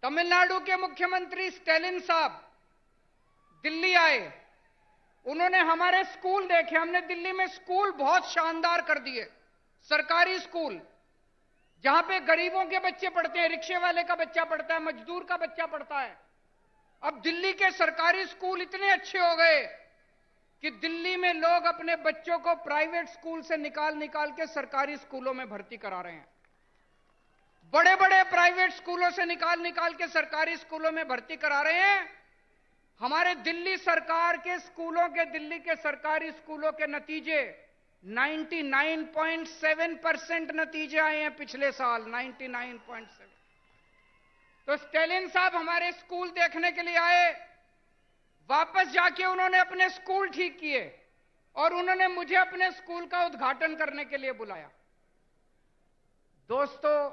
तमिलनाडु के मुख्यमंत्री स्टैलिन साहब दिल्ली आए। उन्होंने हमारे स्कूल देखे। हमने दिल्ली में स्कूल बहुत शानदार कर दिए, सरकारी स्कूल जहां पे गरीबों के बच्चे पढ़ते हैं, रिक्शे वाले का बच्चा पढ़ता है, मजदूर का बच्चा पढ़ता है। अब दिल्ली के सरकारी स्कूल इतने अच्छे हो गए कि दिल्ली में लोग अपने बच्चों को प्राइवेट स्कूल से निकाल निकाल के सरकारी स्कूलों में भर्ती करा रहे हैं। बड़े बड़े प्राइवेट स्कूलों से निकाल निकाल के सरकारी स्कूलों में भर्ती करा रहे हैं। हमारे दिल्ली सरकार के स्कूलों के, दिल्ली के सरकारी स्कूलों के नतीजे 99.7% नतीजे आए हैं पिछले साल, 99.7। तो स्टैलिन साहब हमारे स्कूल देखने के लिए आए। वापस जाके उन्होंने अपने स्कूल ठीक किए और उन्होंने मुझे अपने स्कूल का उद्घाटन करने के लिए बुलाया। दोस्तों,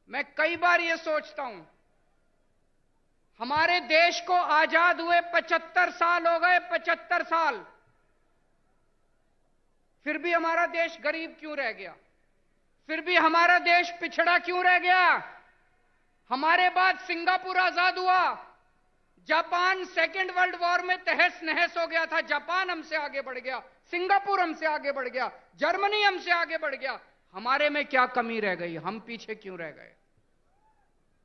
मैं कई बार यह सोचता हूं, हमारे देश को आजाद हुए 75 साल हो गए, 75 साल, फिर भी हमारा देश गरीब क्यों रह गया? फिर भी हमारा देश पिछड़ा क्यों रह गया? हमारे बाद सिंगापुर आजाद हुआ, जापान सेकेंड वर्ल्ड वॉर में तहस नहस हो गया था, जापान हमसे आगे बढ़ गया, सिंगापुर हमसे आगे बढ़ गया, जर्मनी हमसे आगे बढ़ गया। हमारे में क्या कमी रह गई? हम पीछे क्यों रह गए?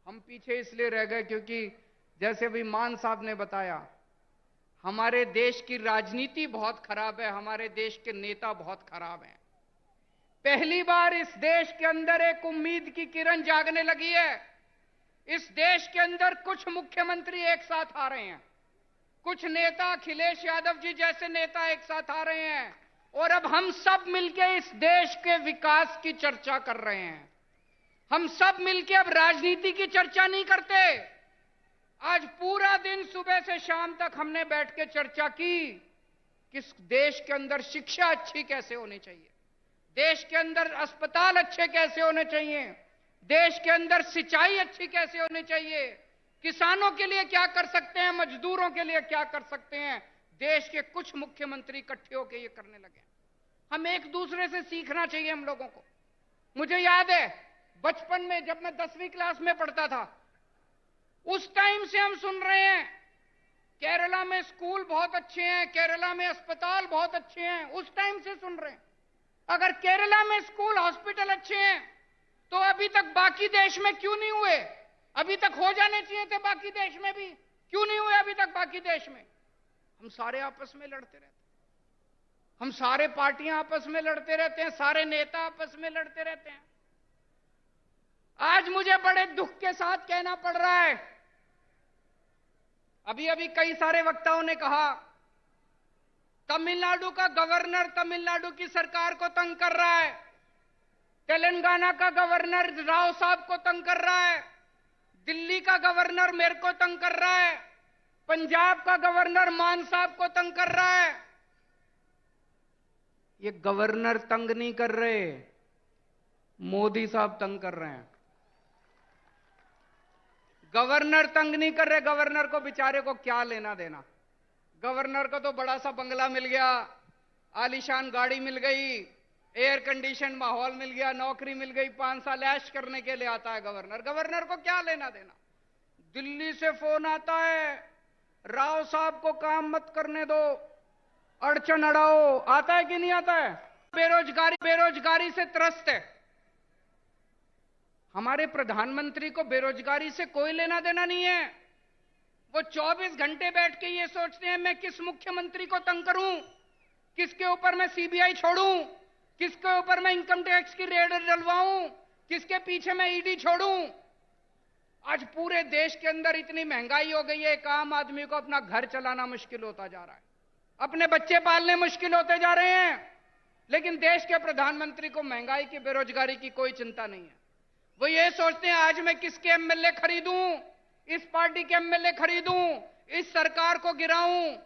हम पीछे इसलिए रह गए क्योंकि जैसे अभी मान साहब ने बताया, हमारे देश की राजनीति बहुत खराब है, हमारे देश के नेता बहुत खराब हैं। पहली बार इस देश के अंदर एक उम्मीद की किरण जागने लगी है। इस देश के अंदर कुछ मुख्यमंत्री एक साथ आ रहे हैं, कुछ नेता, अखिलेश यादव जी जैसे नेता एक साथ आ रहे हैं और अब हम सब मिलकर इस देश के विकास की चर्चा कर रहे हैं। हम सब मिलकर अब राजनीति की चर्चा नहीं करते। आज पूरा दिन सुबह से शाम तक हमने बैठ के चर्चा की कि देश के अंदर शिक्षा अच्छी कैसे होनी चाहिए, देश के अंदर अस्पताल अच्छे कैसे होने चाहिए, देश के अंदर सिंचाई अच्छी कैसे होनी चाहिए, किसानों के लिए क्या कर सकते हैं, मजदूरों के लिए क्या कर सकते हैं। देश के कुछ मुख्यमंत्री इकट्ठे होकर ये करने लगे। हम एक दूसरे से सीखना चाहिए हम लोगों को। मुझे याद है बचपन में जब मैं 10वीं क्लास में पढ़ता था, उस टाइम से हम सुन रहे हैं केरला में स्कूल बहुत अच्छे हैं, केरला में अस्पताल बहुत अच्छे हैं। उस टाइम से सुन रहे हैं। अगर केरला में स्कूल, हॉस्पिटल अच्छे हैं तो अभी तक बाकी देश में क्यों नहीं हुए? अभी तक हो जाने चाहिए थे बाकी देश में भी, क्यों नहीं हुए अभी तक बाकी देश में? हम सारे आपस में लड़ते रहते हैं, हम सारे पार्टियां आपस में लड़ते रहते हैं, सारे नेता आपस में लड़ते रहते हैं। आज मुझे बड़े दुख के साथ कहना पड़ रहा है, अभी अभी कई सारे वक्ताओं ने कहा तमिलनाडु का गवर्नर तमिलनाडु की सरकार को तंग कर रहा है, तेलंगाना का गवर्नर राव साहब को तंग कर रहा है, दिल्ली का गवर्नर मेरे को तंग कर रहा है, पंजाब का गवर्नर मान साहब को तंग कर रहा है। ये गवर्नर तंग नहीं कर रहे, मोदी साहब तंग कर रहे हैं। गवर्नर तंग नहीं कर रहे। गवर्नर को बेचारे को क्या लेना देना? गवर्नर को तो बड़ा सा बंगला मिल गया, आलीशान गाड़ी मिल गई, एयर कंडीशन माहौल मिल गया, नौकरी मिल गई, 5 साल ऐश करने के लिए आता है गवर्नर। गवर्नर को क्या लेना देना? दिल्ली से फोन आता है, राव साहब को काम मत करने दो, अड़चन अड़ाओ। आता है कि नहीं आता है? बेरोजगारी से त्रस्त है। हमारे प्रधानमंत्री को बेरोजगारी से कोई लेना देना नहीं है। वो 24 घंटे बैठ के ये सोचते हैं मैं किस मुख्यमंत्री को तंग करूं, किसके ऊपर मैं सीबीआई छोड़ूं, किसके ऊपर मैं इनकम टैक्स की रेड डलवाऊं, किसके पीछे मैं ईडी छोड़ूं। आज पूरे देश के अंदर इतनी महंगाई हो गई है, एक आम आदमी को अपना घर चलाना मुश्किल होता जा रहा है, अपने बच्चे पालने मुश्किल होते जा रहे हैं। लेकिन देश के प्रधानमंत्री को महंगाई की, बेरोजगारी की कोई चिंता नहीं है। वो ये सोचते हैं आज मैं किसके एमएलए खरीदूं, इस पार्टी के एमएलए खरीदूं, इस सरकार को गिराऊं,